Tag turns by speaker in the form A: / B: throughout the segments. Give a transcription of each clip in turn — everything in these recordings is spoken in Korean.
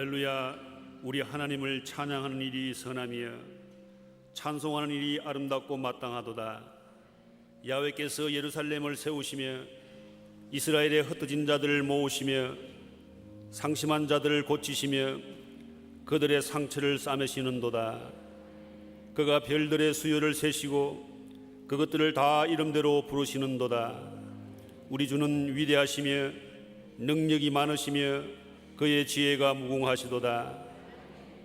A: 할렐루야. 우리 하나님을 찬양하는 일이 선하며 찬송하는 일이 아름답고 마땅하도다. 야훼께서 예루살렘을 세우시며 이스라엘의 흩어진 자들을 모으시며 상심한 자들을 고치시며 그들의 상처를 싸매시는도다. 그가 별들의 수요를 세시고 그것들을 다 이름대로 부르시는도다. 우리 주는 위대하시며 능력이 많으시며 그의 지혜가 무궁하시도다.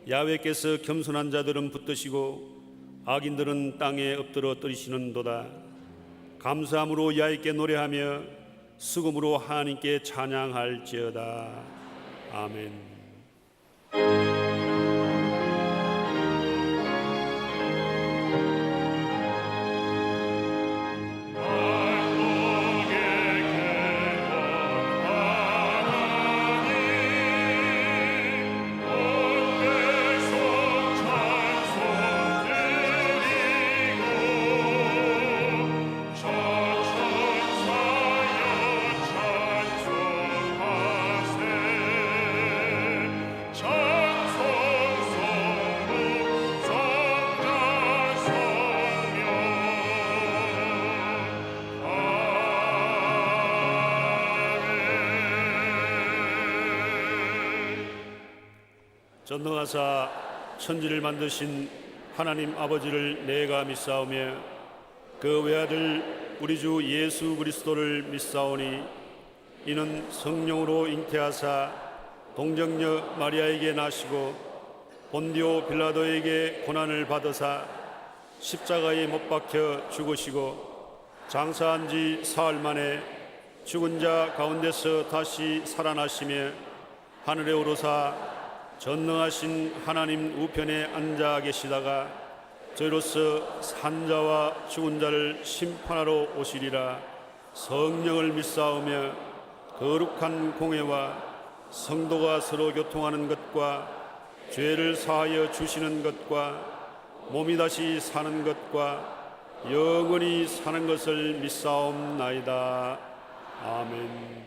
A: 야훼께서 겸손한 자들은 붙드시고 악인들은 땅에 엎드러 떨이시는도다. 감사함으로 야훼께 노래하며 수금으로 하나님께 찬양할지어다. 아멘. 전능하사 천지를 만드신 하나님 아버지를 내가 믿사오며 그 외아들 우리 주 예수 그리스도를 믿사오니 이는 성령으로 잉태하사 동정녀 마리아에게 나시고 본디오 빌라도에게 고난을 받으사 십자가에 못 박혀 죽으시고 장사한 지 사흘 만에 죽은 자 가운데서 다시 살아나시며 하늘에 오르사 전능하신 하나님 우편에 앉아 계시다가 저희로서 산 자와 죽은 자를 심판하러 오시리라. 성령을 믿사오며 거룩한 공회와 성도가 서로 교통하는 것과 죄를 사하여 주시는 것과 몸이 다시 사는 것과 영원히 사는 것을 믿사옵나이다. 아멘.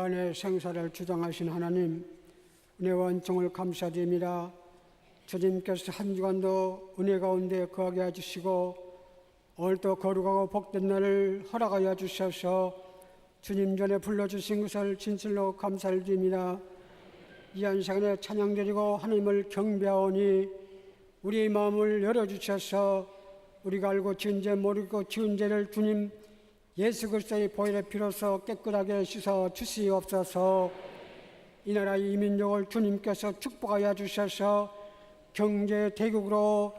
B: 인간의 생사를 주장하신 하나님, 은혜와 은총을 감사드립니다. 주님께서 한 주간도 은혜 가운데 거하게 해주시고 오늘도 거룩하고 복된 날을 허락하여 주셔서 주님 전에 불러주신 것을 진실로 감사를 드립니다. 이 한 시간에 찬양드리고 하나님을 경배하오니 우리의 마음을 열어주셔서 우리가 알고 지은 죄 모르고 지은 죄를 주님 예수 그리스도의 보혈의 피로서 깨끗하게 씻어 주시옵소서. 이 나라 이 민족을 주님께서 축복하여 주셔서 경제 대국으로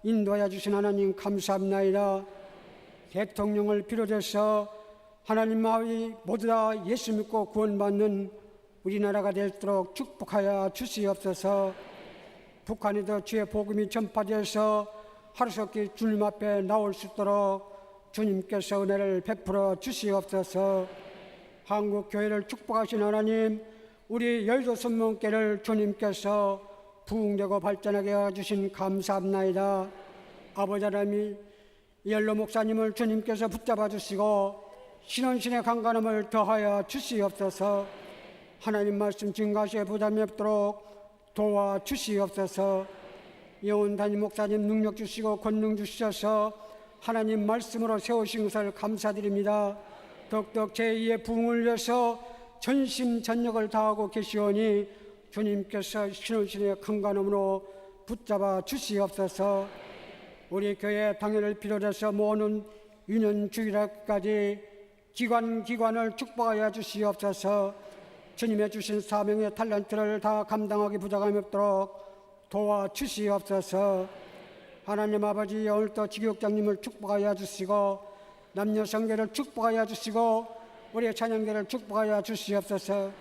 B: 인도하여 주신 하나님 감사합니다. 대통령을 비롯해서 하나님 마음이 모두 다 예수 믿고 구원받는 우리나라가 될도록 축복하여 주시옵소서. 북한에도 주의 복음이 전파되어서 하루속히 주님 앞에 나올 수 있도록 주님께서 은혜를 베풀어 주시옵소서. 한국 교회를 축복하신 하나님, 우리 여의도 선문교회를 주님께서 부흥되고 발전하게 해주신 감사합니다. 아버지 하나님, 이엘로 목사님을 주님께서 붙잡아 주시고 신원신의 강건함을 더하여 주시옵소서. 하나님 말씀 증거하시에 부담이 없도록 도와주시옵소서. 영원 담임 목사님 능력 주시고 권능 주셔서 하나님 말씀으로 세우신 것을 감사드립니다. 더욱더 제2의 부흥을 위해서 전심전력을 다하고 계시오니 주님께서 신원신의 강건함으로 붙잡아 주시옵소서. 우리 교회 당회를 비롯해서 모으는 유년 주일학까지 기관을 축복하여 주시옵소서. 주님의 주신 사명의 탤런트를 다 감당하기 부족함이 없도록 도와주시옵소서. 하나님 아버지, 오늘도 지교육장님을 축복하여 주시고 남녀 성교를 축복하여 주시고 우리의 찬양대를 축복하여 주시옵소서.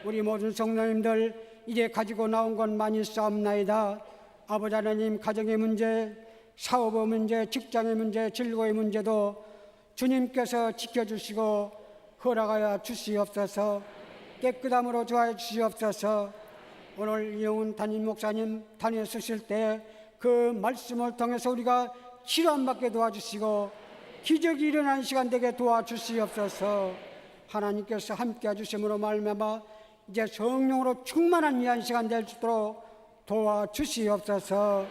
B: 우리 모든 성도님들 이제 가지고 나온 건 많이 싸움나이다. 아버지 하나님, 가정의 문제, 사업의 문제, 직장의 문제, 즐거움의 문제도 주님께서 지켜주시고 허락하여 주시옵소서. 깨끗함으로 좋아해 주시옵소서. 오늘 이영훈 담임 목사님 단위에 쓰실 때 그 말씀을 통해서 우리가 치료함받게 도와주시고 기적이 일어나는 시간 되게 도와주시옵소서. 하나님께서 함께 해주심으로 말미암아 이제 성령으로 충만한 이 한 시간 될 수 있도록 도와주시옵소서.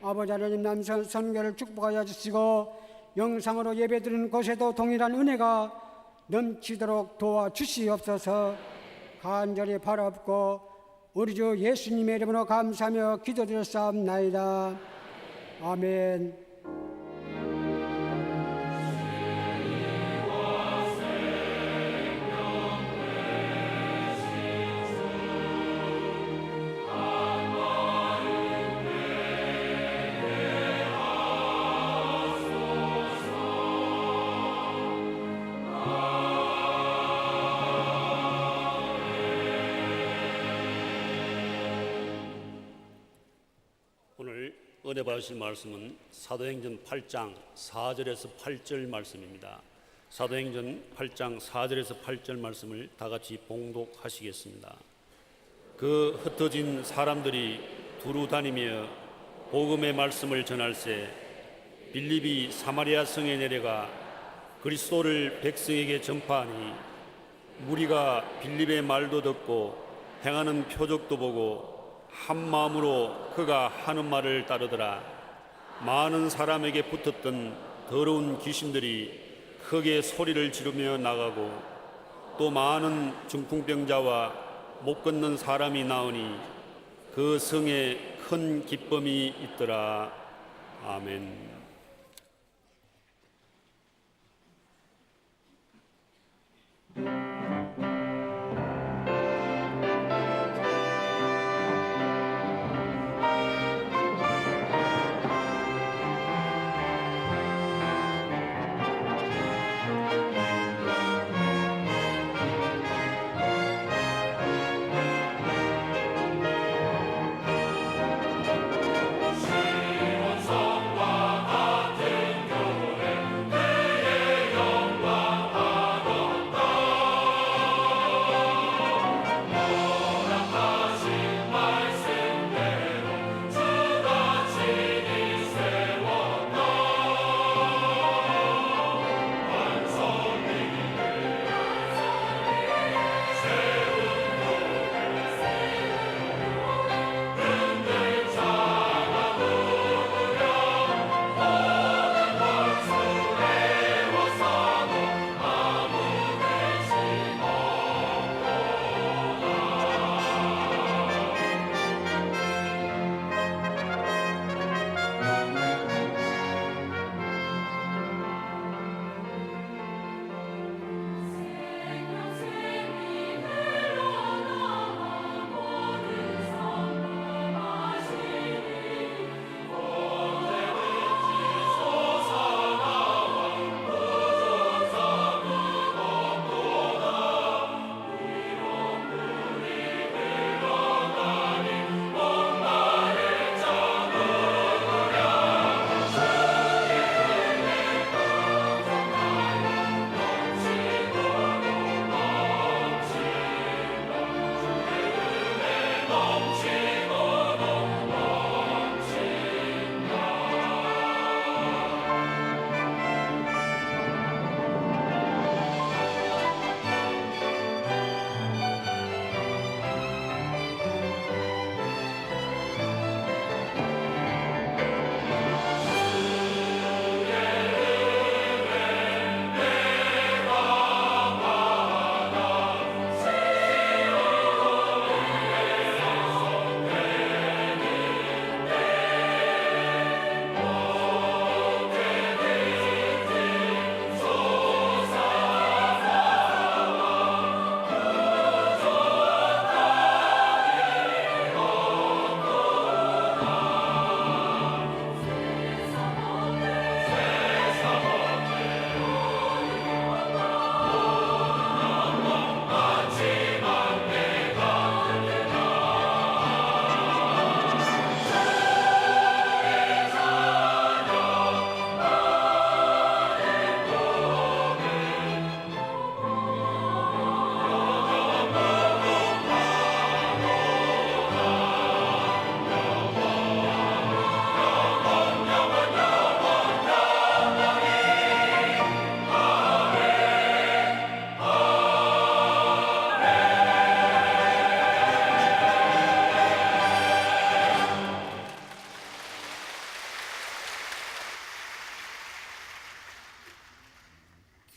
B: 아버지 하나님, 남선 선교를 축복하여 주시고 영상으로 예배드리는 곳에도 동일한 은혜가 넘치도록 도와주시옵소서. 간절히 바라옵고 우리 주 예수님의 이름으로 감사하며 기도드렸사옵나이다. 아멘.
A: 오늘 은혜 받으실 말씀은 사도행전 8장 4절에서 8절 말씀입니다. 사도행전 8장 4절에서 8절 말씀을 다 같이 봉독하시겠습니다. 그 흩어진 사람들이 두루 다니며 복음의 말씀을 전할세 빌립이 사마리아 성에 내려가 그리스도를 백성에게 전파하니 무리가 빌립의 말도 듣고 행하는 표적도 보고 한 마음으로 그가 하는 말을 따르더라. 많은 사람에게 붙었던 더러운 귀신들이 크게 소리를 지르며 나가고 또 많은 중풍병자와 못 걷는 사람이 나오니 그 성에 큰 기쁨이 있더라. 아멘.
C: 시온성과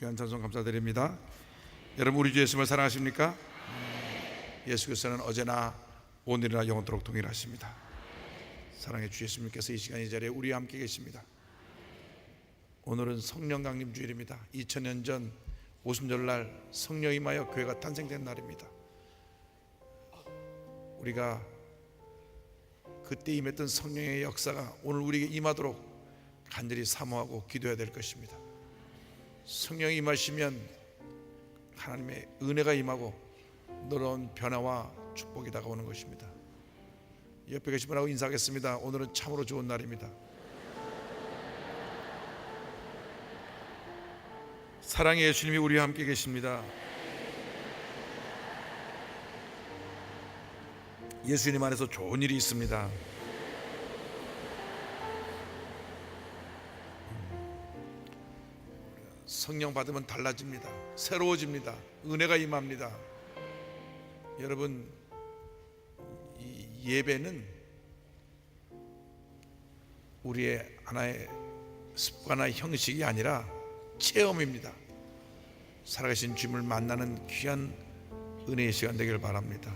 C: 귀한 찬송 감사드립니다. 여러분, 우리 주 예수님을 사랑하십니까? 예수께서는 어제나 오늘이나 영원토록 동일하십니다. 사랑의 주 예수님께서 이 시간 이 자리에 우리와 함께 계십니다. 오늘은 성령 강림 주일입니다. 2000년 전 오순절날 성령 임하여 교회가 탄생된 날입니다. 우리가 그때 임했던 성령의 역사가 오늘 우리에게 임하도록 간절히 사모하고 기도해야 될 것입니다. 성령이 임하시면 하나님의 은혜가 임하고 놀라운 변화와 축복이 다가오는 것입니다. 옆에 계신 분하고 인사하겠습니다. 오늘은 참으로 좋은 날입니다. 사랑의 예수님이 우리와 함께 계십니다. 예수님 안에서 좋은 일이 있습니다. 성령 받으면 달라집니다. 새로워집니다. 은혜가 임합니다. 여러분, 이 예배는 우리의 하나의 습관화 형식이 아니라 체험입니다. 살아계신 주님을 만나는 귀한 은혜의 시간 되기를 바랍니다.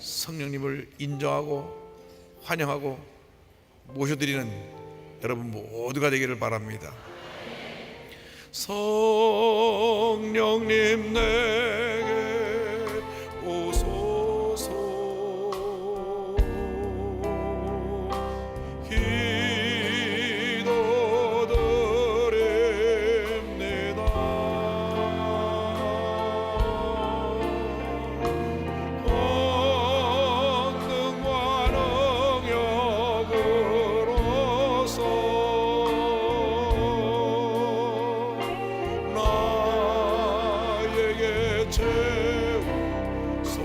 C: 성령님을 인정하고 환영하고 모셔드리는 여러분 모두가 되기를 바랍니다. 성령님 내게 오소서. 기도드립니다. 권능과 능력으로서 나에게 채우소서.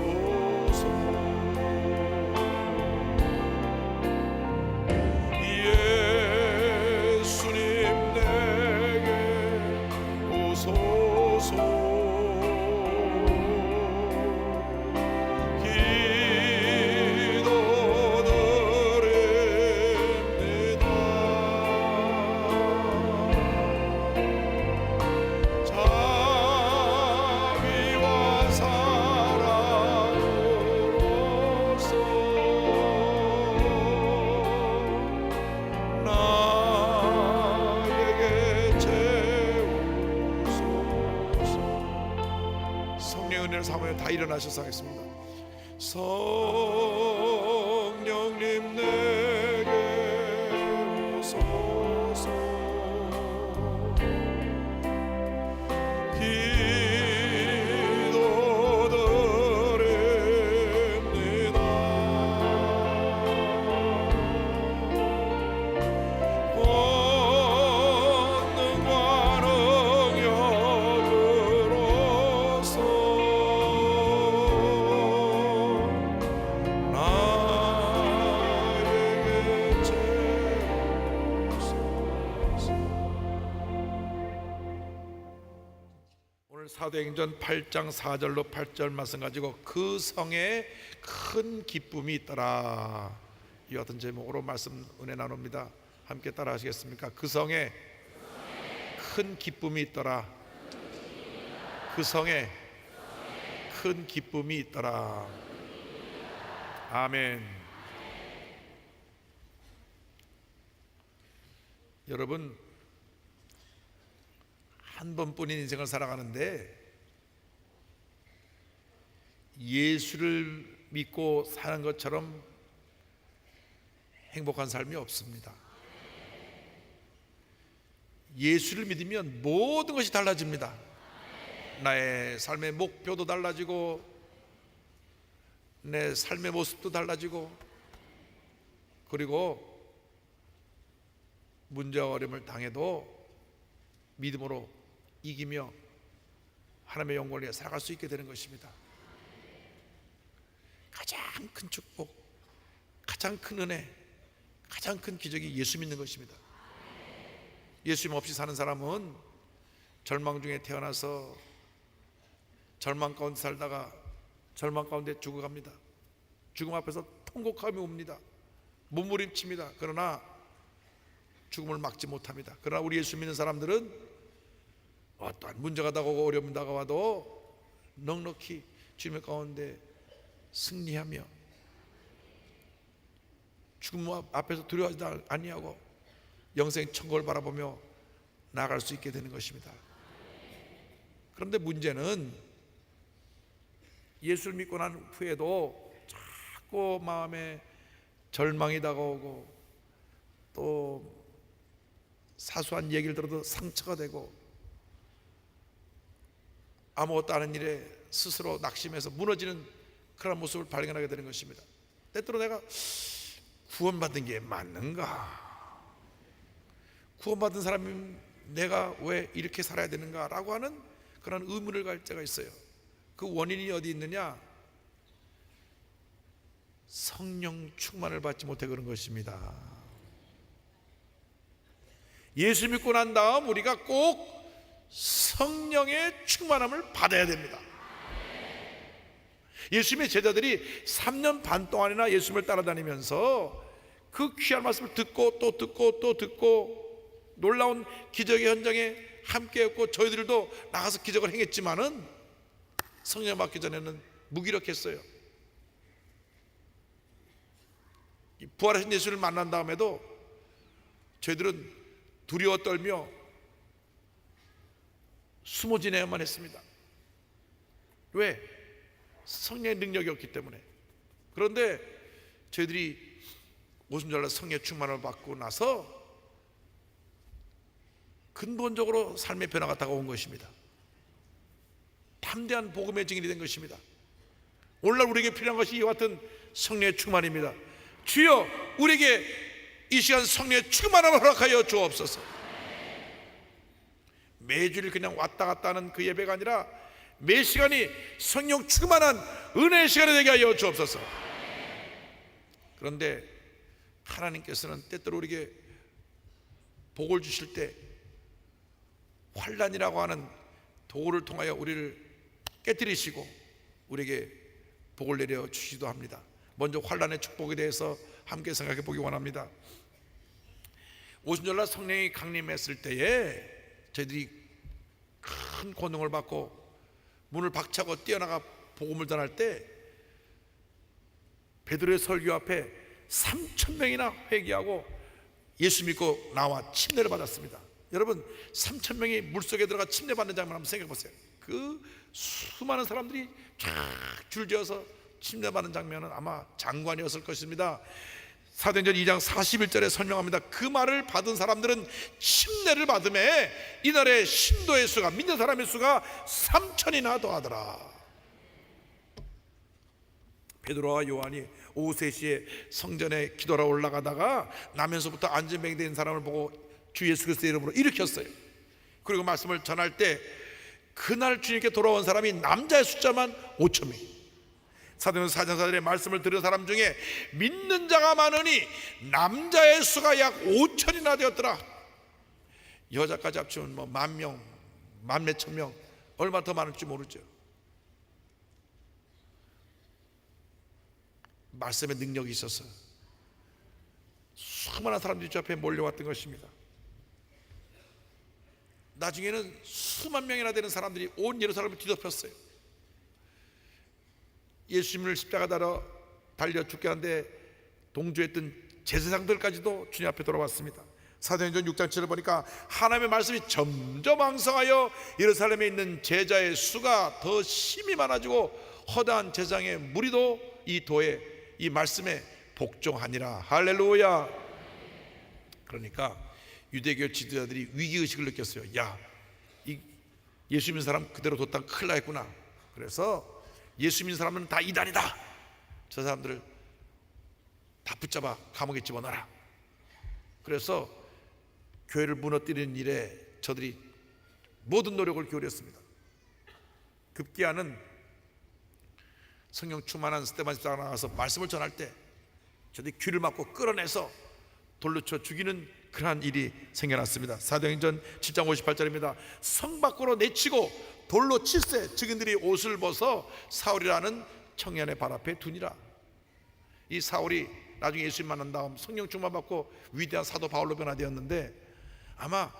C: 예수님 내게 오소서. 기도드립니다. 자비와 사랑으로서 나에게 채우소서. 성령의 은혜를 사모하여 다 일어나셔서 하겠습니다. 성령님 내게 오소서. 기도드립니다. 권능과 능력으로서 나에게 채우소서. 오늘 사도행전 8장 4절로 8절 말씀 가지고 그 성에 큰 기쁨이 있더라, 이 같은 제목으로 말씀 은혜 나눕니다. 함께 따라 하시겠습니까? 그 성에 큰 기쁨이 있더라. 그 성에 큰 기쁨이 있더라. 아멘. 여러분, 한 번뿐인 인생을 살아가는데 예수를 믿고 사는 것처럼 행복한 삶이 없습니다. 예수를 믿으면 모든 것이 달라집니다. 나의 삶의 목표도 달라지고 내 삶의 모습도 달라지고, 그리고 문제와 어려움을 당해도 믿음으로 이기며 하나님의 영광을 위해 살아갈 수 있게 되는 것입니다. 가장 큰 축복, 가장 큰 은혜, 가장 큰 기적이 예수 믿는 것입니다. 예수님 없이 사는 사람은 절망 중에 태어나서 절망 가운데 살다가 절망 가운데 죽어갑니다. 죽음 앞에서 통곡함이 옵니다. 몸부림칩니다. 그러나 죽음을 막지 못합니다. 그러나 우리 예수 믿는 사람들은 어떠한 문제가 다가오고 어려움이 다가와도 넉넉히 주님의 가운데 승리하며 죽음 앞에서 두려워하지 아니하고 영생 천국을 바라보며 나아갈 수 있게 되는 것입니다. 그런데 문제는 예수를 믿고 난 후에도 자꾸 마음에 절망이 다가오고 또 사소한 얘기를 들어도 상처가 되고 아무것도 아닌 일에 스스로 낙심해서 무너지는 그런 모습을 발견하게 되는 것입니다. 때때로 내가 구원받은 게 맞는가? 구원받은 사람이 내가 왜 이렇게 살아야 되는가? 라고 하는 그런 의문을 가질 때가 있어요. 그 원인이 어디 있느냐? 성령 충만을 받지 못해 그런 것입니다. 예수 믿고 난 다음 우리가 꼭 성령의 충만함을 받아야 됩니다. 예수님의 제자들이 3년 반 동안이나 예수님을 따라다니면서 그 귀한 말씀을 듣고 또 듣고 또 듣고 놀라운 기적의 현장에 함께했고 저희들도 나가서 기적을 행했지만은 성령 받기 전에는 무기력했어요. 부활하신 예수를 만난 다음에도 저희들은 두려워 떨며 숨어 지내야만 했습니다. 왜? 성령의 능력이 없기 때문에. 그런데 저희들이 오순절날 성령의 충만을 받고 나서 근본적으로 삶의 변화가 다가온 것입니다. 담대한 복음의 증인이 된 것입니다. 오늘날 우리에게 필요한 것이 이와 같은 성령의 충만입니다. 주여 우리에게 이 시간 성령의 충만함을 허락하여 주옵소서. 매주일 그냥 왔다 갔다 하는 그 예배가 아니라 매 시간이 성령 충만한 은혜의 시간이 되게 하여 주옵소서. 그런데 하나님께서는 때때로 우리에게 복을 주실 때 환난이라고 하는 도구를 통하여 우리를 깨뜨리시고 우리에게 복을 내려 주시기도 합니다. 먼저 환난의 축복에 대해서 함께 생각해 보기 원합니다. 오순절날 성령이 강림했을 때에 저희들이 큰 권능을 받고 문을 박차고 뛰어나가 복음을 전할 때 베드로의 설교 앞에 3,000명이나 회개하고 예수 믿고 나와 침례를 받았습니다. 여러분 3,000명이 물속에 들어가 침례받는 장면 한번 생각해 보세요. 그 수많은 사람들이 쫙 줄지어서 침례받는 장면은 아마 장관이었을 것입니다. 사도행전 2장 41절에 설명합니다. 그 말을 받은 사람들은 침례를 받음에 이날의 신도의 수가, 믿는 사람의 수가 3,000이나 더하더라. 베드로와 요한이 오후 3시에 성전에 기도하러 올라가다가 나면서부터 안전병이 된 사람을 보고 주 예수 그리스도의 이름으로 일으켰어요. 그리고 말씀을 전할 때 그날 주님께 돌아온 사람이 남자의 숫자만 5,000명. 사도행전 4장 4절에 말씀을 들은 사람 중에 믿는 자가 많으니 남자의 수가 약 5,000이나 되었더라. 여자까지 합치면 뭐 10,000명, 만몇천 명, 얼마 더 많을지 모르죠. 말씀의 능력이 있어서 수많은 사람들이 주 앞에 몰려왔던 것입니다. 나중에는 수만 명이나 되는 사람들이 온 예루살렘을 뒤덮였어요. 예수님을 십자가 달려 죽게 하는데 동조했던 제사장들까지도 주님 앞에 돌아왔습니다. 사도행전 6장 7을 보니까 하나님의 말씀이 점점 왕성하여 예루살렘에 있는 제자의 수가 더 심히 많아지고 허다한 제사장의 무리도 이 도에 이 말씀에 복종하니라. 할렐루야. 그러니까 유대교 지도자들이 위기의식을 느꼈어요. 야, 이 예수 믿는 사람 그대로 뒀다가 큰일 나겠구나. 그래서 예수 믿는 사람은 다 이단이다. 저 사람들을 다 붙잡아 감옥에 집어넣어라. 그래서 교회를 무너뜨리는 일에 저들이 모든 노력을 기울였습니다. 급기야는 성령 충만한 스데반 집사가 나가서 말씀을 전할 때 저들이 귀를 막고 끌어내서 돌로 쳐 죽이는 그러한 일이 생겨났습니다. 사도행전 7장 58절입니다. 성 밖으로 내치고 돌로 칠세 증인들이 옷을 벗어 사울이라는 청년의 발 앞에 두니라. 이 사울이 나중에 예수님 만난 다음 성령 충만 받고 위대한 사도 바울로 변화되었는데 아마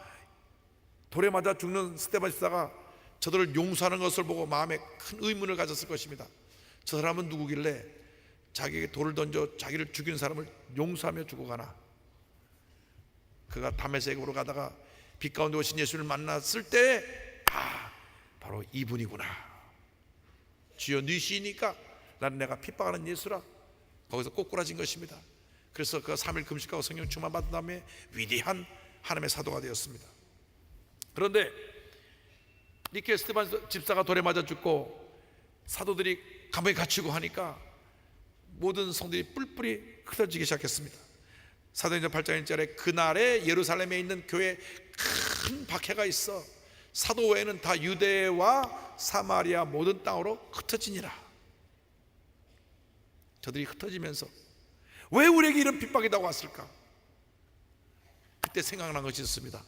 C: 돌에 맞아 죽는 스데반 집사가 저들을 용서하는 것을 보고 마음에 큰 의문을 가졌을 것입니다. 저 사람은 누구길래 자기에게 돌을 던져 자기를 죽인 사람을 용서하며 죽어가나. 그가 다메섹으로 가다가 빛 가운데 오신 예수를 만났을 때 바로 이분이구나. 주여 니시니까 나는 내가 핍박하는 예수라. 거기서 꼬꾸라진 것입니다. 그래서 그 3일 금식하고 성령 충만 받은 다음에 위대한 하나님의 사도가 되었습니다. 그런데 이렇게 스데반 집사가 돌에 맞아 죽고 사도들이 감옥에 갇히고 하니까 모든 성들이 뿔뿔이 흩어지기 시작했습니다. 사도행전 8장 1절에 그날에 예루살렘에 있는 교회에 큰 박해가 있어 사도 외에는 다 유대와 사마리아 모든 땅으로 흩어지니라. 저들이 흩어지면서 왜 우리에게 이런 핍박이 다가왔을까? 그때 생각난 것이 있습니다.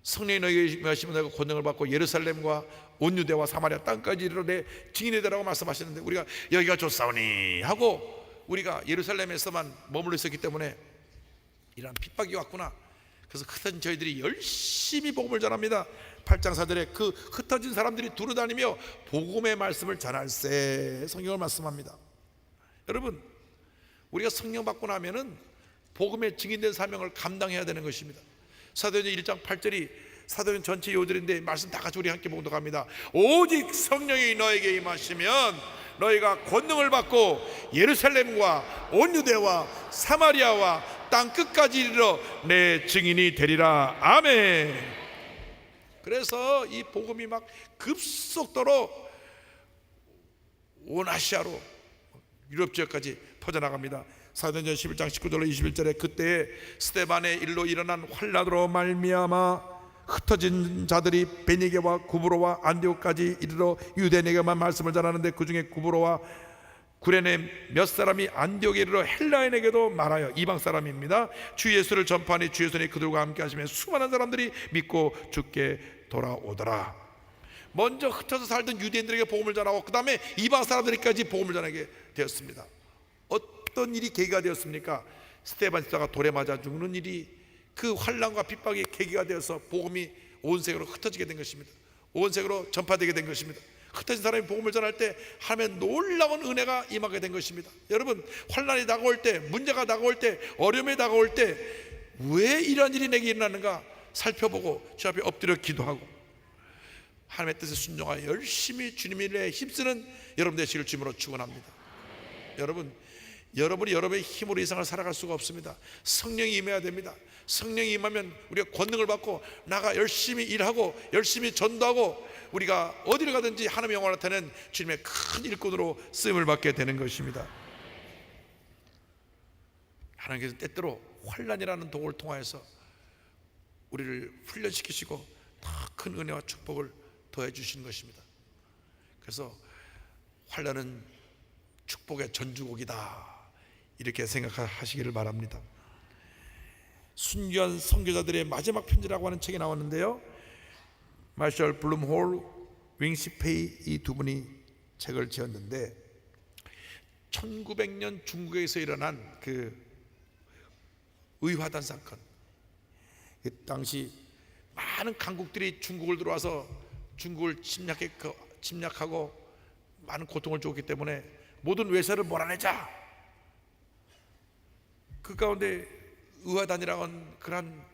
C: 성령이 너에게 임하시면 너희가 권능을 받고 예루살렘과 온 유대와 사마리아 땅까지 이르러 내 증인이 되라고 말씀하시는데, 우리가 여기가 좋사오니 하고 우리가 예루살렘에서만 머물러 있었기 때문에 이러한 핍박이 왔구나. 그래서 흩어진 저희들이 열심히 복음을 전합니다. 8장 4절에 그 흩어진 사람들이 두루다니며 복음의 말씀을 전할세. 성경을 말씀합니다. 여러분, 우리가 성령 받고 나면은 복음의 증인된 사명을 감당해야 되는 것입니다. 사도행전 1장 8절이 사도행전 전체 요절인데 말씀 다 같이 우리 함께 봉독합니다. 오직 성령이 너에게 임하시면 너희가 권능을 받고 예루살렘과 온 유대와 사마리아와 땅 끝까지 이르러 내 증인이 되리라. 아멘. 그래서 이 복음이 막 급속도로 온 아시아로 유럽 지역까지 퍼져나갑니다. 사도행전 11장 19절로 21절에 그때에 스데반의 일로 일어난 환란으로 말미암아 흩어진 자들이 베니게와 구브로와 안디옥까지 이르러 유대인에게만 말씀을 전하는데 그 중에 구브로와 구레네 몇 사람이 안디옥에 이르러 헬라인에게도 말하여 이방 사람입니다. 주 예수를 전파하니 주 예수님이 그들과 함께 하시면 수많은 사람들이 믿고 주께 돌아오더라. 먼저 흩어져 살던 유대인들에게 복음을 전하고 그 다음에 이방 사람들에게까지 복음을 전하게 되었습니다. 어떤 일이 계기가 되었습니까? 스데반 집사가 돌에 맞아 죽는 일이 그 환난과 핍박이 계기가 되어서 복음이 온 세계로 흩어지게 된 것입니다. 온 세계로 전파되게 된 것입니다. 흩어진 사람이 복음을 전할 때 하나님의 놀라운 은혜가 임하게 된 것입니다. 여러분, 환난이 다가올 때, 문제가 다가올 때, 어려움이 다가올 때 왜 이런 일이 내게 일어나는가 살펴보고 주 앞에 엎드려 기도하고 하나님의 뜻에 순종하여 열심히 주님의 일에 힘쓰는 여러분 되시기를 주님으로 축원합니다. 여러분이 여러분의 힘으로 이 세상을 살아갈 수가 없습니다. 성령이 임해야 됩니다. 성령이 임하면 우리가 권능을 받고 나가 열심히 일하고 열심히 전도하고 우리가 어디를 가든지 하나님의 영광을 나타내는 주님의 큰 일꾼으로 쓰임을 받게 되는 것입니다. 하나님께서 때때로 환난이라는 도구를 통하여서 우리를 훈련시키시고 더 큰 은혜와 축복을 더해 주시는 것입니다. 그래서 환난은 축복의 전주곡이다, 이렇게 생각하시기를 바랍니다. 순교한 선교자들의 마지막 편지라고 하는 책이 나왔는데요, 마셜 블룸홀, 윙시페이 이 두 분이 책을 지었는데 1900년 중국에서 일어난 그 의화단 사건, 그 당시 많은 강국들이 중국을 들어와서 중국을 침략하고 많은 고통을 줬기 때문에 모든 외세를 몰아내자. 그 가운데 의화단이라고 하는 그러한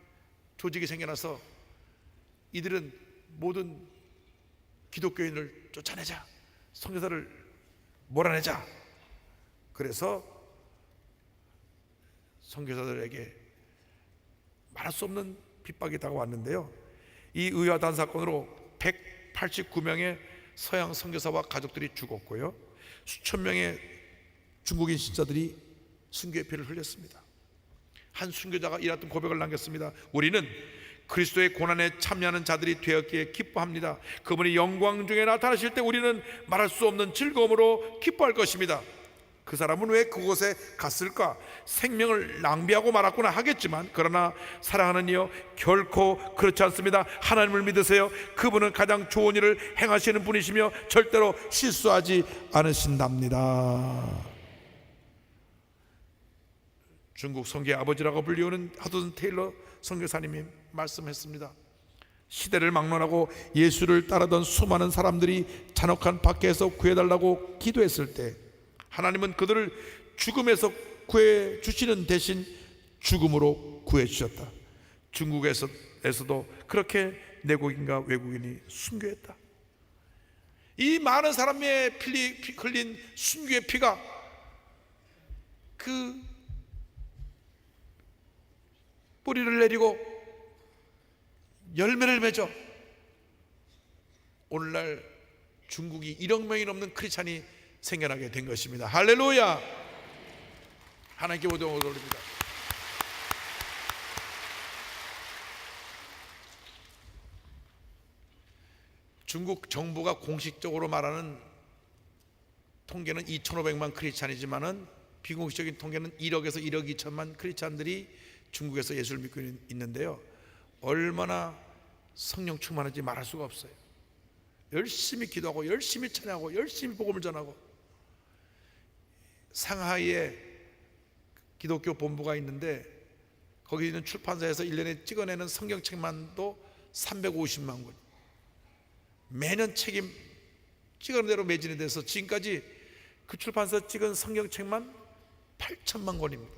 C: 조직이 생겨나서 이들은 모든 기독교인을 쫓아내자, 선교사를 몰아내자. 그래서 선교사들에게 말할 수 없는 핍박이 다가왔는데요, 이 의화단 사건으로 189명의 서양 선교사와 가족들이 죽었고요, 수천 명의 중국인 신자들이 순교의 피를 흘렸습니다. 한 순교자가 이같은 고백을 남겼습니다. 우리는 그리스도의 고난에 참여하는 자들이 되었기에 기뻐합니다. 그분이 영광 중에 나타나실 때 우리는 말할 수 없는 즐거움으로 기뻐할 것입니다. 그 사람은 왜 그곳에 갔을까? 생명을 낭비하고 말았구나 하겠지만, 그러나 사랑하는 이여, 결코 그렇지 않습니다. 하나님을 믿으세요. 그분은 가장 좋은 일을 행하시는 분이시며 절대로 실수하지 않으신답니다. 중국 선교의 아버지라고 불리우는 하드슨 테일러 선교사님이 말씀했습니다. 시대를 막론하고 예수를 따르던 수많은 사람들이 잔혹한 박해에서 구해달라고 기도했을 때 하나님은 그들을 죽음에서 구해 주시는 대신 죽음으로 구해 주셨다. 중국에서도 그렇게 내국인과 외국인이 순교했다. 이 많은 사람의 흘린 순교의 피가 그 뿌리를 내리고 열매를 맺어 오늘날 중국이 1억 명이 넘는 크리스찬이 생겨나게 된 것입니다. 할렐루야. 하나님께 모든 올립니다. 중국 정부가 공식적으로 말하는 통계는 2,500만 크리스찬이지만은 비공식적인 통계는 1억에서 1억 2천만 크리스찬들이 중국에서 예수를 믿고 있는데요, 얼마나 성령 충만한지 말할 수가 없어요. 열심히 기도하고 열심히 찬양하고 열심히 복음을 전하고, 상하이에 기독교 본부가 있는데 거기 있는 출판사에서 1년에 찍어내는 성경책만도 350만 권, 매년 책임 찍은 대로 매진이 돼서 지금까지 그 출판사 찍은 성경책만 8천만 권입니다.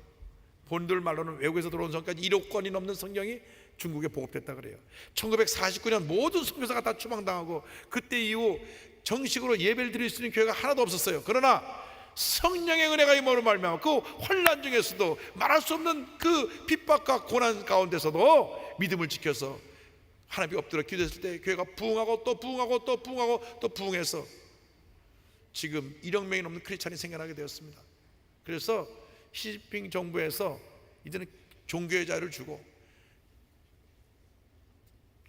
C: 본들 말로는 외국에서 들어온 성까지 1억 권이 넘는 성경이 중국에 보급됐다 그래요. 1949년 모든 선교사가 다 추방당하고 그때 이후 정식으로 예배를 드릴 수 있는 교회가 하나도 없었어요. 그러나 성령의 은혜가 임함으로 말미암아 그 환난 중에서도 말할 수 없는 그 핍박과 고난 가운데서도 믿음을 지켜서 하나님이 엎드려 기도했을 때 교회가 부흥하고 또 부흥하고 또 부흥하고 또 부흥해서 지금 1억 명이 넘는 크리스찬이 생겨나게 되었습니다. 그래서 시진핑 정부에서 이제는 종교의 자유를 주고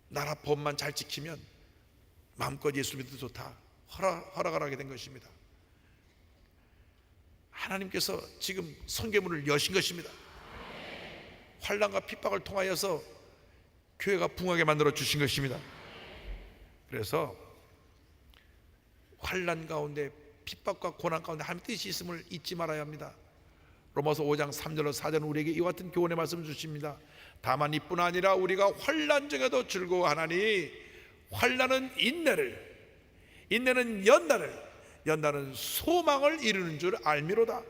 C: 나라 법만 잘 지키면 마음껏 예수 믿어도 좋다 허락을 하게 된 것입니다. 하나님께서 지금 선계문을 여신 것입니다. 환난과 핍박을 통하여서 교회가 부흥하게 만들어 주신 것입니다. 그래서 환난 가운데 핍박과 고난 가운데 하나님의 뜻이 있음을 잊지 말아야 합니다. 로마서 5장 3절로 4절은 우리에게 이와 같은 교훈의 말씀을 주십니다. 다만 이뿐 아니라 우리가 환난 중에도 즐거워하나니 환난은 인내를, 인내는 연단은 소망을 이루는 줄 알미로다.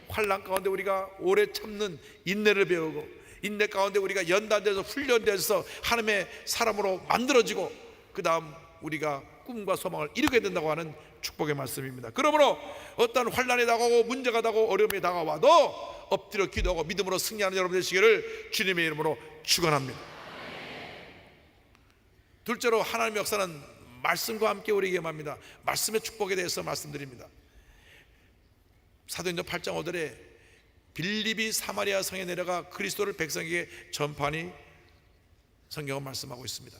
C: 환난 가운데 우리가 오래 참는 인내를 배우고, 인내 가운데 우리가 연단돼서 훈련돼서 하나님의 사람으로 만들어지고, 그 다음 우리가 꿈과 소망을 이루게 된다고 하는 축복의 말씀입니다. 그러므로 어떤 환난이 다가오고 문제가 다가오고 어려움이 다가와도 엎드려 기도하고 믿음으로 승리하는 여러분 되시기를 주님의 이름으로 축원합니다. 둘째로 하나님의 역사는 말씀과 함께 우리에게 임합니다. 말씀의 축복에 대해서 말씀드립니다. 사도행전 8장 5절에 빌립이 사마리아 성에 내려가 그리스도를 백성에게 전파하니 성경은 말씀하고 있습니다.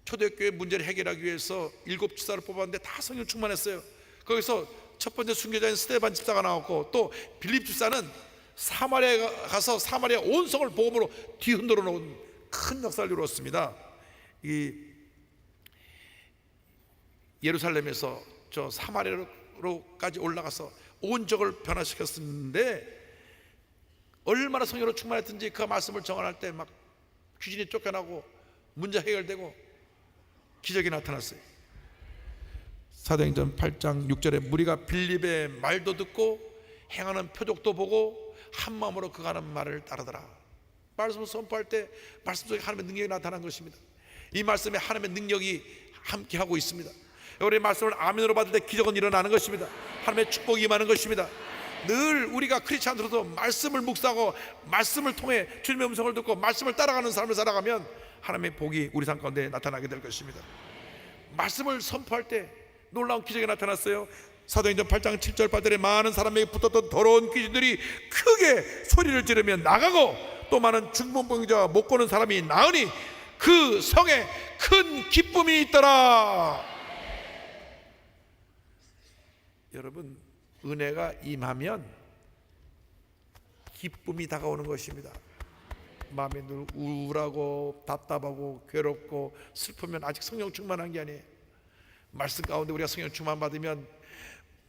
C: 초대교회 문제를 해결하기 위해서 7 집사를 뽑았는데 다 성령 충만했어요. 거기서 첫 번째 순교자인 스데반 집사가 나왔고, 또 빌립 집사는 사마리아에 가서 사마리아 온 성을 복음으로 뒤흔들어 놓은 큰 역사를 이루었습니다. 이 예루살렘에서 저 사마리아로까지 올라가서 온 적을 변화시켰었는데, 얼마나 성령으로 충만했든지 그 말씀을 정언할 때 막 귀신이 쫓겨나고 문제 해결되고 기적이 나타났어요. 사도행전 8장 6절에 무리가 빌립의 말도 듣고 행하는 표적도 보고 한 마음으로 그가 하는 말을 따르더라. 말씀을 선포할 때 말씀 속에 하나님의 능력이 나타난 것입니다. 이 말씀에 하나님의 능력이 함께하고 있습니다. 우리 말씀을 아멘으로 받을 때 기적은 일어나는 것입니다. 하나님의 축복이 임하는 것입니다. 늘 우리가 크리스찬으로서 말씀을 묵상하고 말씀을 통해 주님의 음성을 듣고 말씀을 따라가는 삶을 살아가면 하나님의 복이 우리 삶 가운데 나타나게 될 것입니다. 말씀을 선포할 때 놀라운 기적이 나타났어요. 사도행전 8장 7절 8절에 많은 사람에게 붙었던 더러운 귀신들이 크게 소리를 지르며 나가고, 또 많은 중풍병자와 못 고는 사람이 나으니 그 성에 큰 기쁨이 있더라. 여러분, 은혜가 임하면 기쁨이 다가오는 것입니다. 마음이 늘 우울하고 답답하고 괴롭고 슬프면 아직 성령 충만한 게 아니에요. 말씀 가운데 우리가 성령 충만 받으면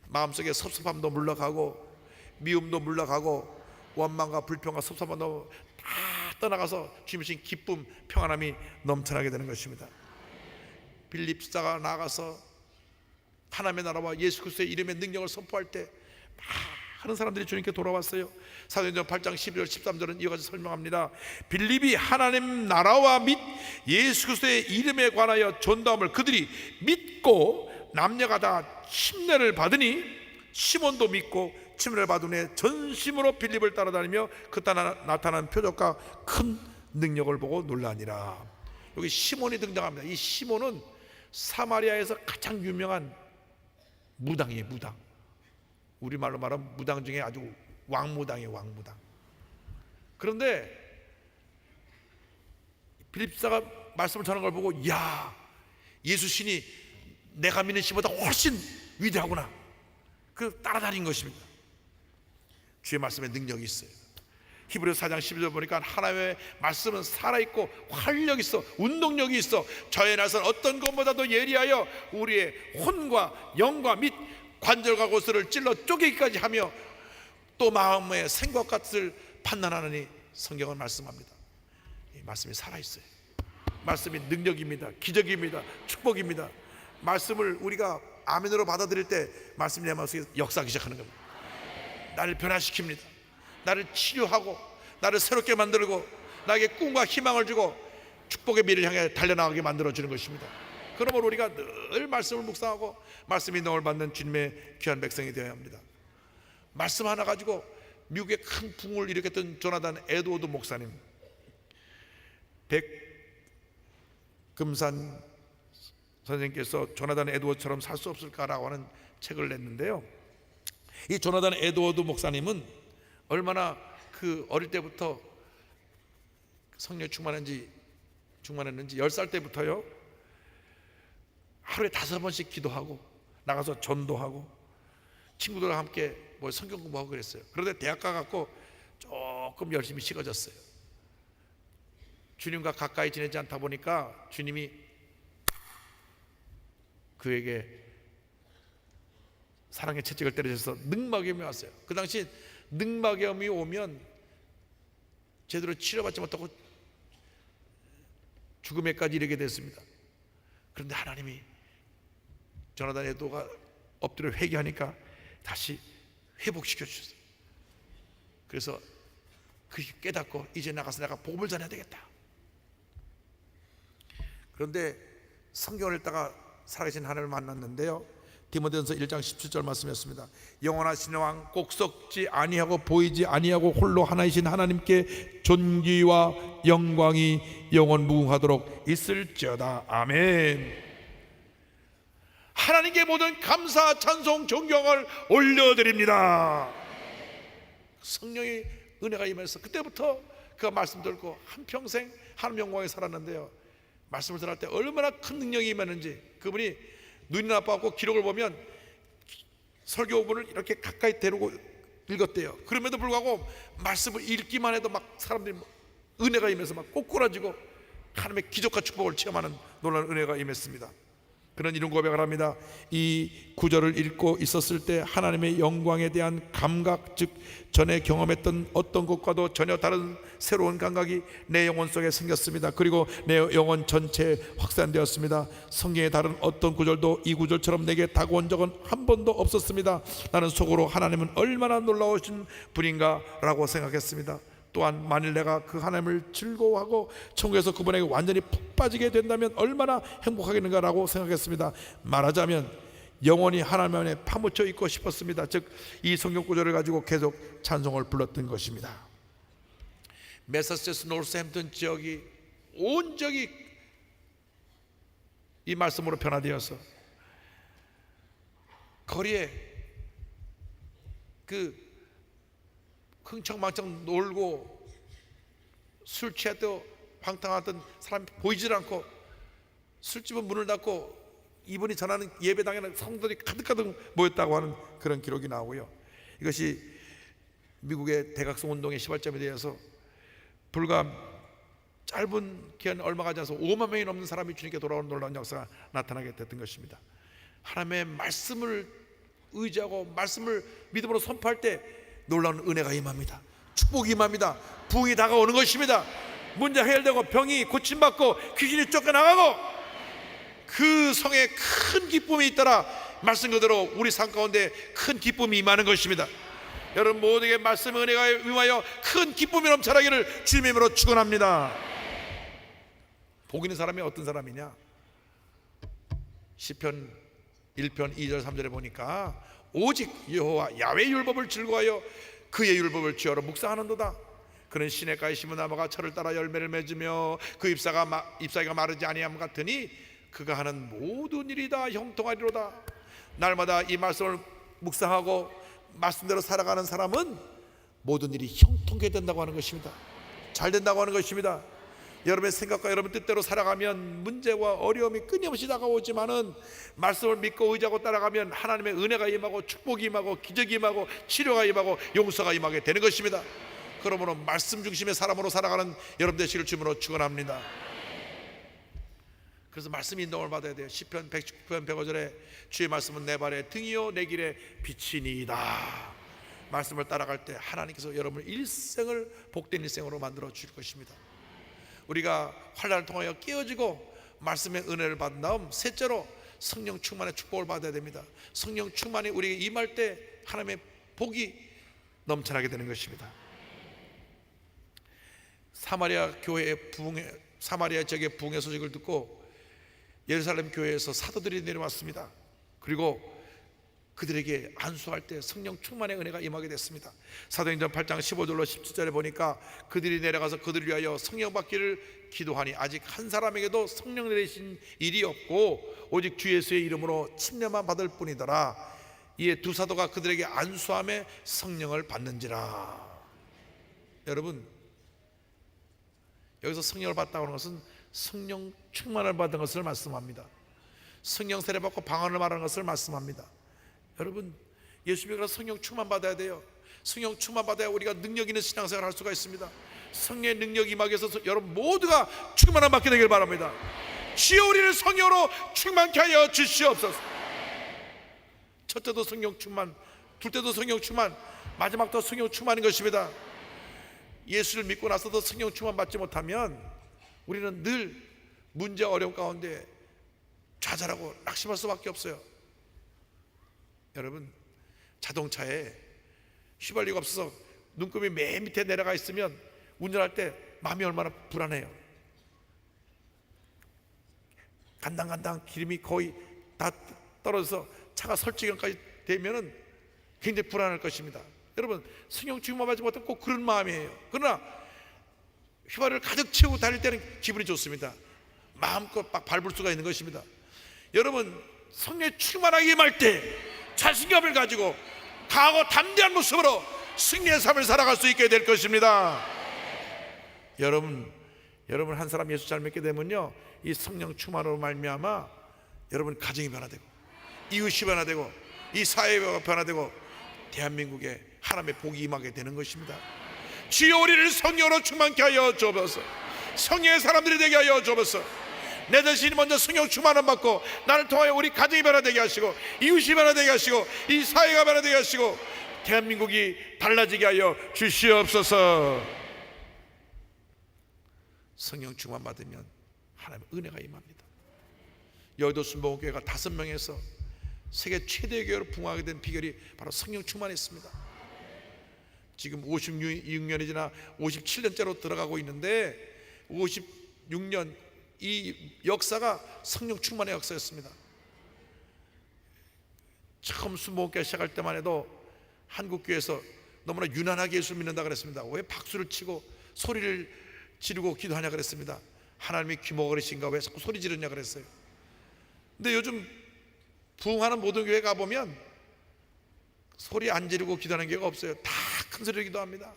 C: 마음속에 섭섭함도 물러가고 미움도 물러가고 원망과 불평과 섭섭함도 다 떠나가서 주님이 주신 기쁨, 평안함이 넘쳐나게 되는 것입니다. 빌립사가 나가서 하나님의 나라와 예수 그리스도의 이름의 능력을 선포할 때 많은 사람들이 주님께 돌아왔어요. 사도행전 8장 12절 13절은 이와 같이 설명합니다. 빌립이 하나님 나라와 및 예수 그리스도의 이름에 관하여 전도함을 그들이 믿고 남녀가 다 침례를 받으니 시몬도 믿고 침례를 받은 후에 전심으로 빌립을 따라다니며 그때 나타난 표적과 큰 능력을 보고 놀라니라. 여기 시몬이 등장합니다. 이 시몬은 사마리아에서 가장 유명한 무당이에요. 무당. 우리말로 말하면 무당 중에 아주 왕무당이에요. 왕무당. 그런데 빌립사가 말씀을 전한 걸 보고, 야, 예수 신이 내가 믿는 신보다 훨씬 위대하구나. 그 따라다닌 것입니다. 주의 말씀에 능력이 있어요. 히브리서 4장 12절 보니까 하나님의 말씀은 살아있고 활력이 있어, 운동력이 있어, 저의 날선 어떤 것보다도 예리하여 우리의 혼과 영과 및 관절과 고슬을 찔러 쪼개기까지 하며 또 마음의 생각과 뜻을 판단하느니 성경은 말씀합니다. 이 말씀이 살아있어요. 말씀이 능력입니다. 기적입니다. 축복입니다. 말씀을 우리가 아멘으로 받아들일 때 말씀이 내 마음속에 역사하기 시작하는 겁니다. 나를 변화시킵니다. 나를 치료하고 나를 새롭게 만들고 나에게 꿈과 희망을 주고 축복의 미래를 향해 달려나가게 만들어주는 것입니다. 그러므로 우리가 늘 말씀을 묵상하고 말씀이 능을 받는 주님의 귀한 백성이 되어야 합니다. 말씀 하나 가지고 미국의 큰 붕을 일으켰던 조나단 에드워드 목사님, 백금산 선생님께서 조나단 에드워드처럼 살 수 없을까라고 하는 책을 냈는데요, 이 조나단 에드워드 목사님은 얼마나 그 어릴 때부터 성령에 충만했는지 10살 때부터요 하루에 5번씩 기도하고 나가서 전도하고 친구들과 함께 뭐 성경 공부하고 그랬어요. 그런데 대학 가갖고 조금 열심히 식어졌어요. 주님과 가까이 지내지 않다 보니까 주님이 그에게 사랑의 채찍을 때려줘서 늑막염이 왔어요. 그 당시 늑막염이 오면 제대로 치료받지 못하고 죽음에까지 이르게 됐습니다. 그런데 하나님이 조나단 에드워드가 엎드려 회개하니까 다시 회복시켜 주셨어요. 그래서 그 깨닫고 이제 나가서 내가 복음을 전해야 되겠다. 그런데 성경을 읽다가 살아계신 하나님을 만났는데요, 디모데전서 1장 17절 말씀이었습니다. 영원하신 왕 꼭 썩지 아니하고 보이지 아니하고 홀로 하나이신 하나님께 존귀와 영광이 영원 무궁하도록 있을지어다. 아멘. 하나님께 모든 감사, 찬송, 존경을 올려드립니다. 성령의 은혜가 임해서 그때부터 그 말씀 듣고 한평생 하나님 영광에 살았는데요, 말씀을 들을 때 얼마나 큰 능력이 임했는지, 그분이 눈이 나빠갖고 기록을 보면 설교본을 이렇게 가까이 데리고 읽었대요. 그럼에도 불구하고 말씀을 읽기만 해도 막 사람들이 은혜가 임해서 막 꼬꾸라지고 하나님의 기적과 축복을 체험하는 놀라운 은혜가 임했습니다. 그런 이런 고백을 합니다. 이 구절을 읽고 있었을 때 하나님의 영광에 대한 감각, 즉 전에 경험했던 어떤 것과도 전혀 다른 새로운 감각이 내 영혼 속에 생겼습니다. 그리고 내 영혼 전체에 확산되었습니다. 성경의 다른 어떤 구절도 이 구절처럼 내게 다가온 적은 한 번도 없었습니다. 나는 속으로 하나님은 얼마나 놀라우신 분인가 라고 생각했습니다. 또한 만일 내가 그 하나님을 즐거워하고 천국에서 그분에게 완전히 푹 빠지게 된다면 얼마나 행복하겠는가라고 생각했습니다. 말하자면 영원히 하나님 안에 파묻혀 있고 싶었습니다. 즉 이 성경 구절을 가지고 계속 찬송을 불렀던 것입니다. 매사추세츠 노스햄튼 지역이 온 지역이 이 말씀으로 변화되어서 거리에 그 흥청망청 놀고 술 취해도 황당하던 사람이 보이질 않고 술집은 문을 닫고 이분이 전하는 예배당에는 성도들이 가득가득 모였다고 하는 그런 기록이 나오고요. 이것이 미국의 대각성 운동의 시발점이 되어서 불과 짧은 기간 얼마 가지 않아서 5만 명이 넘는 사람이 주님께 돌아오는 놀라운 역사가 나타나게 됐던 것입니다. 하나님의 말씀을 의지하고 말씀을 믿음으로 선포할 때 놀라운 은혜가 임합니다. 축복이 임합니다. 부흥이 다가오는 것입니다. 문제 해결되고 병이 고침받고 귀신이 쫓겨나가고 그 성에 큰 기쁨이 있더라. 말씀 그대로 우리 삶 가운데 큰 기쁨이 임하는 것입니다. 여러분 모두에게 말씀의 은혜가 임하여 큰 기쁨이 넘쳐나기를 주님의 이름으로 축원합니다. 복 있는 사람이 어떤 사람이냐? 시편 1편 2절 3절에 보니까 오직 여호와 야훼 율법을 즐거워하여 그의 율법을 주여로 묵상하는도다. 그는 시냇가에 심은 나무가 철을 따라 열매를 맺으며 그 잎사귀가 마르지 아니함 같으니 그가 하는 모든 일이 다 형통하리로다. 날마다 이 말씀을 묵상하고 말씀대로 살아가는 사람은 모든 일이 형통하게 된다고 하는 것입니다. 잘 된다고 하는 것입니다. 여러분의 생각과 여러분 뜻대로 살아가면 문제와 어려움이 끊임없이 다가오지만은 말씀을 믿고 의지하고 따라가면 하나님의 은혜가 임하고 축복이 임하고 기적이 임하고 치료가 임하고 용서가 임하게 되는 것입니다. 그러므로 말씀 중심의 사람으로 살아가는 여러분 되시기를 주님으로 축원합니다. 그래서 말씀 인도를 받아야 돼요. 시편 119편 105절에 주의 말씀은 내 발의 등이요 내 길의 빛이니이다. 말씀을 따라갈 때 하나님께서 여러분의 일생을 복된 일생으로 만들어 주실 것입니다. 우리가 환난을 통하여 깨어지고 말씀의 은혜를 받은 다음 셋째로 성령 충만의 축복을 받아야 됩니다. 성령 충만이 우리에게 임할 때 하나님의 복이 넘쳐나게 되는 것입니다. 사마리아 지역의 부흥의 소식을 듣고 예루살렘 교회에서 사도들이 내려왔습니다. 그리고 그들에게 안수할 때 성령 충만의 은혜가 임하게 됐습니다. 사도행전 8장 15절로 17절에 보니까 그들이 내려가서 그들을 위하여 성령 받기를 기도하니 아직 한 사람에게도 성령 내리신 일이 없고 오직 주 예수의 이름으로 침례만 받을 뿐이더라. 이에 두 사도가 그들에게 안수함에 성령을 받는지라. 여러분 여기서 성령을 받다고 하는 것은 성령 충만을 받은 것을 말씀합니다. 성령 세례 받고 방언을 말하는 것을 말씀합니다. 여러분 예수 믿으러 성령 충만 받아야 돼요. 성령 충만 받아야 우리가 능력 있는 신앙생활을 할 수가 있습니다. 성령의 능력이 임하게 해서 여러분 모두가 충만함 받게 되길 바랍니다. 주여 우리를 성령으로 충만케 하여 주시옵소서. 첫째도 성령 충만, 둘째도 성령 충만, 마지막도 성령 충만인 것입니다. 예수를 믿고 나서도 성령 충만 받지 못하면 우리는 늘 문제 어려움 가운데 좌절하고 낙심할 수밖에 없어요. 여러분 자동차에 휘발유가 없어서 눈금이 맨 밑에 내려가 있으면 운전할 때 마음이 얼마나 불안해요. 간당간당 기름이 거의 다 떨어져서 차가 설 지경까지 되면은 굉장히 불안할 것입니다. 여러분 성령 충만 받지 못하면 꼭 그런 마음이에요. 그러나 휘발유를 가득 채우고 다닐 때는 기분이 좋습니다. 마음껏 막 밟을 수가 있는 것입니다. 여러분 성령의 충만하게 임할 때 자신감을 가지고 강하고 담대한 모습으로 승리의 삶을 살아갈 수 있게 될 것입니다. 여러분 한 사람 예수 잘 믿게 되면요 이 성령 충만으로 말미암아 여러분 가정이 변화되고 이웃이 변화되고 이 사회가 변화되고 대한민국에 하나님의 복이 임하게 되는 것입니다. 주여 우리를 성령으로 충만케 하여 주옵소서. 성령의 사람들이 되게 하여 주옵소서. 내 자신이 먼저 성령 충만을 받고 나를 통하여 우리 가정이 변화되게 하시고 이웃이 변화되게 하시고 이 사회가 변화되게 하시고 대한민국이 달라지게 하여 주시옵소서. 성령 충만 받으면 하나님의 은혜가 임합니다. 여의도 순복음교회가 5명에서 세계 최대의 교회로 부흥하게 된 비결이 바로 성령 충만에 있습니다. 지금 56년이 지나 57년째로 들어가고 있는데 56년 이 역사가 성령 충만의 역사였습니다. 처음 순복음교회 시작할 때만 해도 한국교회에서 너무나 유난하게 예수 믿는다 그랬습니다. 왜 박수를 치고 소리를 지르고 기도하냐 그랬습니다. 하나님이 귀머거리신가 왜 자꾸 소리 지르냐 그랬어요. 근데 요즘 부흥하는 모든 교회 가보면 소리 안 지르고 기도하는 교회가 없어요. 다 큰 소리로 기도합니다.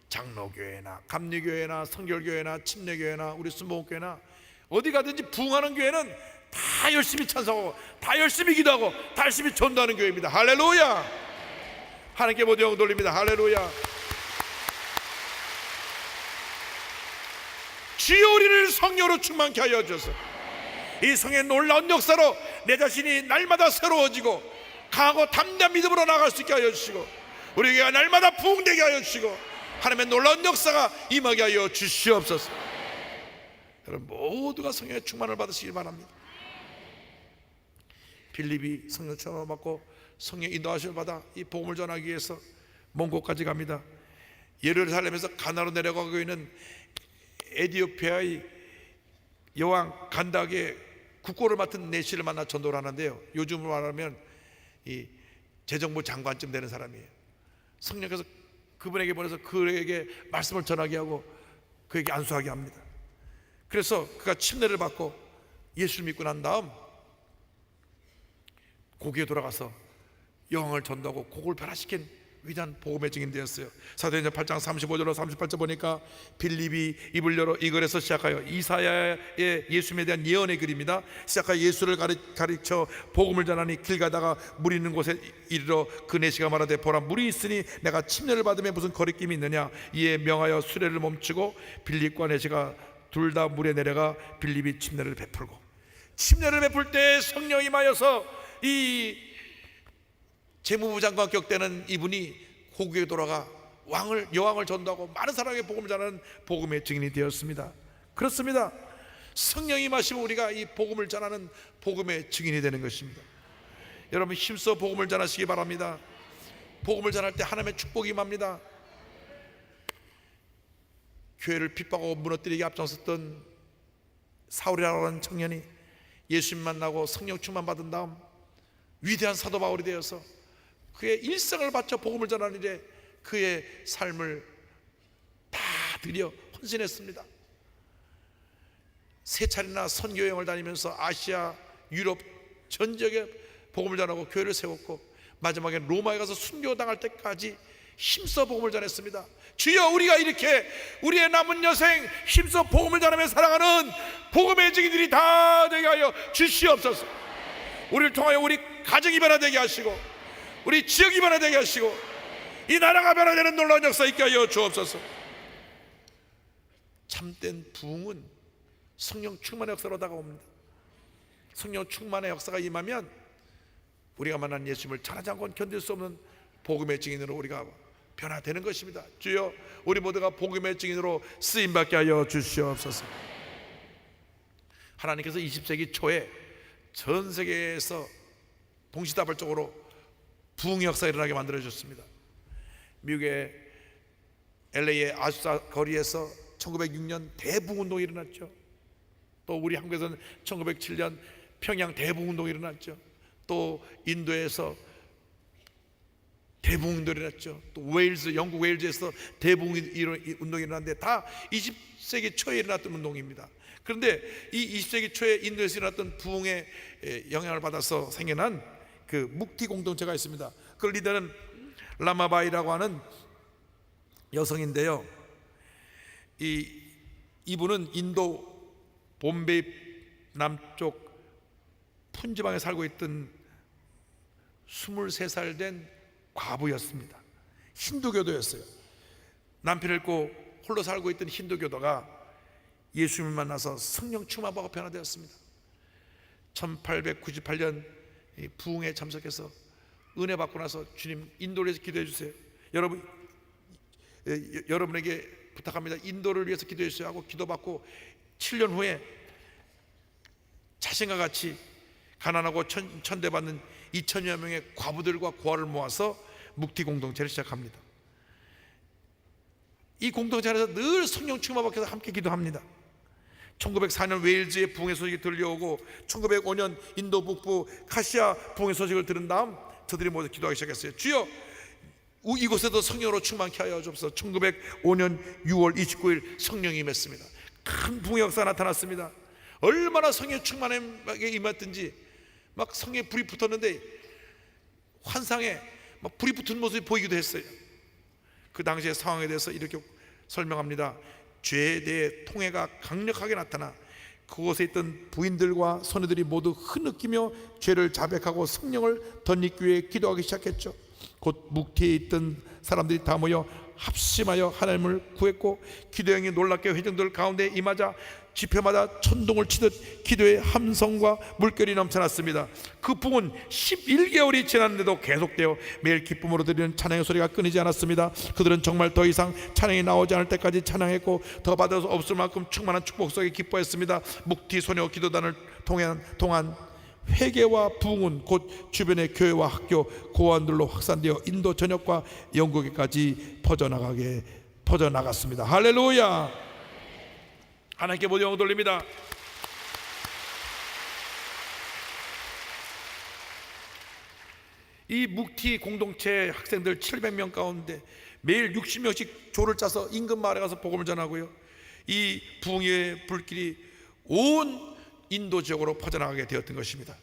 C: 장로교회나 감리교회나 성결교회나 침례교회나 우리 순복음교회나 어디 가든지 부흥하는 교회는 다 열심히 찬송하고 다 열심히 기도하고 다 열심히 전도하는 교회입니다. 할렐루야. 하나님께 모든 영광 돌립니다. 할렐루야. 주여 우리를 성령으로 충만케 하여 주소서. 이 성의 놀라운 역사로 내 자신이 날마다 새로워지고 강하고 담대한 믿음으로 나아갈 수 있게 하여 주시고 우리에게 날마다 부흥되게 하여 주시고 하나님의 놀라운 역사가 임하게 하여 주시옵소서. 여러분 모두가 성령의 충만을 받으시길 바랍니다. 빌립이 성령 충만을 받고 성령 인도하심을 받아 이 복음을 전하기 위해서 먼 곳까지 갑니다. 예루살렘에서 가나로 내려가고 있는 에티오피아의 여왕 간닥의 국고를 맡은 내시를 만나 전도를 하는데요, 요즘으로 말하면 이 재정부 장관쯤 되는 사람이에요. 성령께서 그분에게 보내서 그에게 말씀을 전하게 하고 그에게 안수하게 합니다. 그래서 그가 침례를 받고 예수를 믿고 난 다음 고기에 돌아가서 여왕을 전도하고 곡을 변화시킨 위대한 복음의 증인 되었어요. 사도행전 8장 35절로 38절 보니까 빌립이 입을 열어 이 글에서 시작하여 이사야의 예수님에 대한 예언의 글입니다. 시작하여 예수를 가르쳐 복음을 전하니 길 가다가 물 있는 곳에 이르러 그 내시가 말하되 보라 물이 있으니 내가 침례를 받음에 무슨 거리낌이 있느냐. 이에 명하여 수레를 멈추고 빌립과 내시가 둘 다 물에 내려가 빌립이 침례를 베풀고, 침례를 베풀 때 성령이 임하여서 이 재무부 장관 격되는 이분이 고국에 돌아가 여왕을 전도하고 많은 사람에게 복음을 전하는 복음의 증인이 되었습니다. 그렇습니다. 성령이 임하시면 우리가 이 복음을 전하는 복음의 증인이 되는 것입니다. 여러분 힘써 복음을 전하시기 바랍니다. 복음을 전할 때 하나님의 축복이 임합니다. 교회를 핍박하고 무너뜨리게 앞장섰던 사울이라고 하는 청년이 예수님 만나고 성령 충만 받은 다음 위대한 사도 바울이 되어서 그의 일생을 바쳐 복음을 전하는 일에 그의 삶을 다 들여 헌신했습니다. 세 차례나 선교 여행을 다니면서 아시아, 유럽 전 지역에 복음을 전하고 교회를 세웠고, 마지막에 로마에 가서 순교당할 때까지 힘써 복음을 전했습니다. 주여, 우리가 이렇게 우리의 남은 여생 힘써 복음을 전하며 살아가는 복음의 증인들이 다 되게 하여 주시옵소서. 우리를 통하여 우리 가정이 변화되게 하시고, 우리 지역이 변화되게 하시고, 이 나라가 변화되는 놀라운 역사 있게 하여 주옵소서. 참된 부흥은 성령 충만의 역사로 다가옵니다. 성령 충만의 역사가 임하면 우리가 만난 예수님을 전하지 않고는 견딜 수 없는 복음의 증인으로 우리가 변화되는 것입니다. 주여, 우리 모두가 복음의 증인으로 쓰임받게 하여 주시옵소서. 하나님께서 20세기 초에 전 세계에서 동시다발적으로 부흥의 역사가 일어나게 만들어줬습니다. 미국의 LA의 아수사 거리에서 1906년 대부흥운동이 일어났죠. 또 우리 한국에서는 1907년 평양 대부흥운동이 일어났죠. 또 인도에서 대부흥운동이 일어났죠. 또 영국 웨일즈에서 대부흥운동이 일어났는데 다 20세기 초에 일어났던 운동입니다. 그런데 이 20세기 초에 인도에서 일어났던 부흥의 영향을 받아서 생겨난 그 묵티 공동체가 있습니다. 그 리더는 라마바이라고 하는 여성인데요, 이분은 인도 봄베이 남쪽 푼지방에 살고 있던 23살 된 과부였습니다. 힌두교도였어요. 남편을 잃고 홀로 살고 있던 힌두교도가 예수님을 만나서 성령 충만받고 변화되었습니다. 1898년 부흥에 참석해서 은혜 받고 나서 주님 인도를 위해서 기도해 주세요. 여러분에게 부탁합니다. 인도를 위해서 기도해 주세요 하고 기도받고 7년 후에 자신과 같이 가난하고 천대받는 2000여 명의 과부들과 고아를 모아서 묵티 공동체를 시작합니다. 이 공동체 안에서 늘 성령 충만받게 해서 함께 기도합니다. 1904년 웨일즈의 부흥의 소식이 들려오고 1905년 인도 북부 카시아 부흥의 소식을 들은 다음 저들이 모두 기도하기 시작했어요. 주여, 이곳에도 성령으로 충만케 하여 주옵소서. 1905년 6월 29일 성령이 임했습니다. 큰 부흥의 역사가 나타났습니다. 얼마나 성령 충만하게 임했든지 막 성에 불이 붙었는데 환상에 막 불이 붙은 모습이 보이기도 했어요. 그 당시의 상황에 대해서 이렇게 설명합니다. 죄에 대해 통해가 강력하게 나타나 그곳에 있던 부인들과 소녀들이 모두 흐느끼며 죄를 자백하고 성령을 덧입기 위해 기도하기 시작했죠. 곧 묵티에 있던 사람들이 다 모여 합심하여 하나님을 구했고, 기도형이 놀랍게 회중들 가운데 임하자 집회마다 천둥을 치듯 기도의 함성과 물결이 넘쳐났습니다. 그 부흥은 11개월이 지났는데도 계속되어 매일 기쁨으로 드리는 찬양의 소리가 끊이지 않았습니다. 그들은 정말 더 이상 찬양이 나오지 않을 때까지 찬양했고 더 받을 수 없을 만큼 충만한 축복 속에 기뻐했습니다. 묵티 소녀 기도단을 통한 회개와 부흥은 곧 주변의 교회와 학교, 고아원들로 확산되어 인도 전역과 영국에까지 퍼져나갔습니다. 할렐루야. 하나님께 모든 영광 돌립니다. 이 묵티 공동체 학생들 700명 가운데 매일 60명씩 조를 짜서 인근 마을에 가서 복음을 전하고요, 이 부흥의 불길이 온 인도 지역으로 퍼져나가게 되었던 것입니다.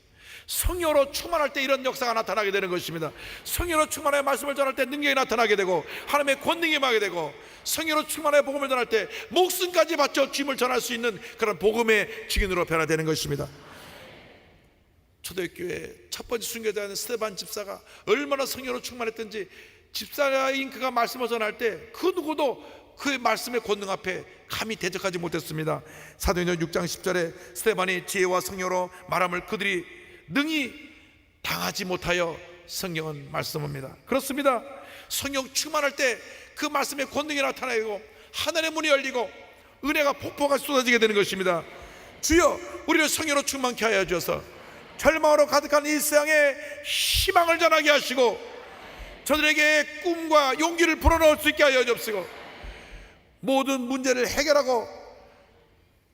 C: 성령으로 충만할 때 이런 역사가 나타나게 되는 것입니다. 성령으로 충만하여 말씀을 전할 때 능력이 나타나게 되고 하나님의 권능이 임하게 되고, 성령으로 충만하여 복음을 전할 때 목숨까지 바쳐 주님을 전할 수 있는 그런 복음의 증인으로 변화되는 것입니다. 초대교회 첫 번째 순교자인 스데반 집사가 얼마나 성령으로 충만했던지, 집사인 그가 말씀을 전할 때 그 누구도 그의 말씀의 권능 앞에 감히 대적하지 못했습니다. 사도행전 6장 10절에 스데반이 지혜와 성령으로 말함을 그들이 능히 당하지 못하여 성경은 말씀합니다. 그렇습니다. 성령 충만할 때 그 말씀의 권능이 나타나고 하늘의 문이 열리고 은혜가 폭포가 쏟아지게 되는 것입니다. 주여, 우리를 성령으로 충만케 하여 주셔서 절망으로 가득한 이 세상에 희망을 전하게 하시고 저들에게 꿈과 용기를 불어넣을 수 있게 하여 주옵시고, 모든 문제를 해결하고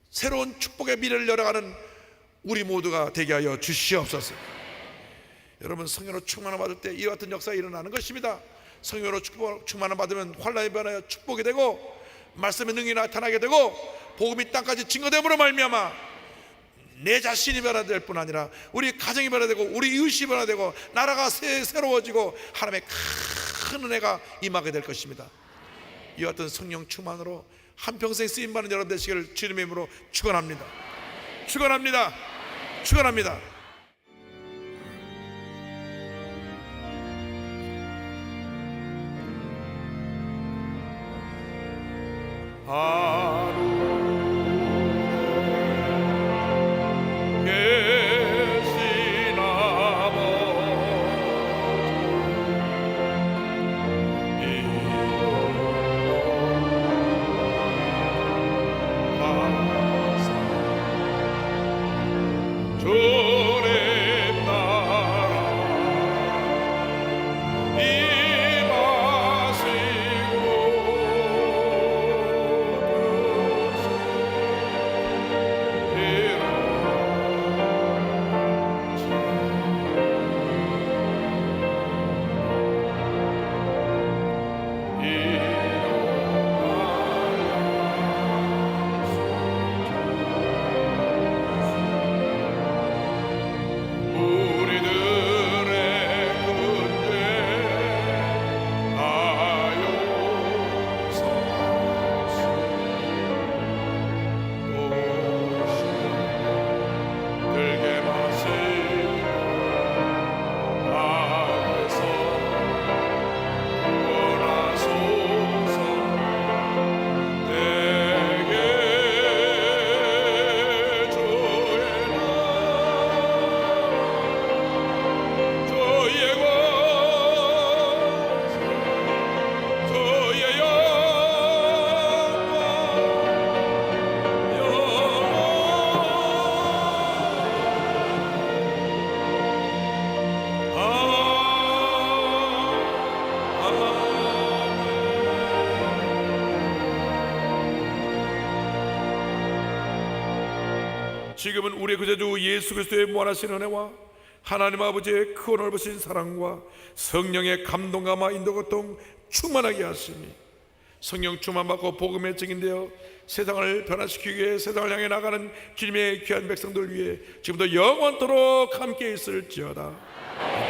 C: 새로운 축복의 미래를 열어가는 우리 모두가 되게 하여 주시옵소서. 여러분, 성령으로 충만을 받을 때 이와 같은 역사가 일어나는 것입니다. 성령으로 충만을 받으면 환난이 변하여 축복이 되고 말씀의 능력이 나타나게 되고 복음이 땅까지 증거됨으로 말미암아 내 자신이 변화될 뿐 아니라 우리 가정이 변화되고 우리 이웃이 변화되고 나라가 새로워지고 하나님의 큰 은혜가 임하게 될 것입니다. 이와 같은 성령 충만으로 한평생 쓰임받는 여러분 되시기를 주님의 이름으로 축원합니다. 축원합니다. 축원합니다. 지금은 우리의 구세주 예수 그리스도의 무한하신 은혜와 하나님 아버지의 크고 넓으신 사랑과 성령의 감동감화 인도고통 충만하게 하시니 성령 충만받고 복음의 증인되어 세상을 변화시키기 위해 세상을 향해 나가는 주님의 귀한 백성들 위해 지금도 영원토록 함께 있을지어다.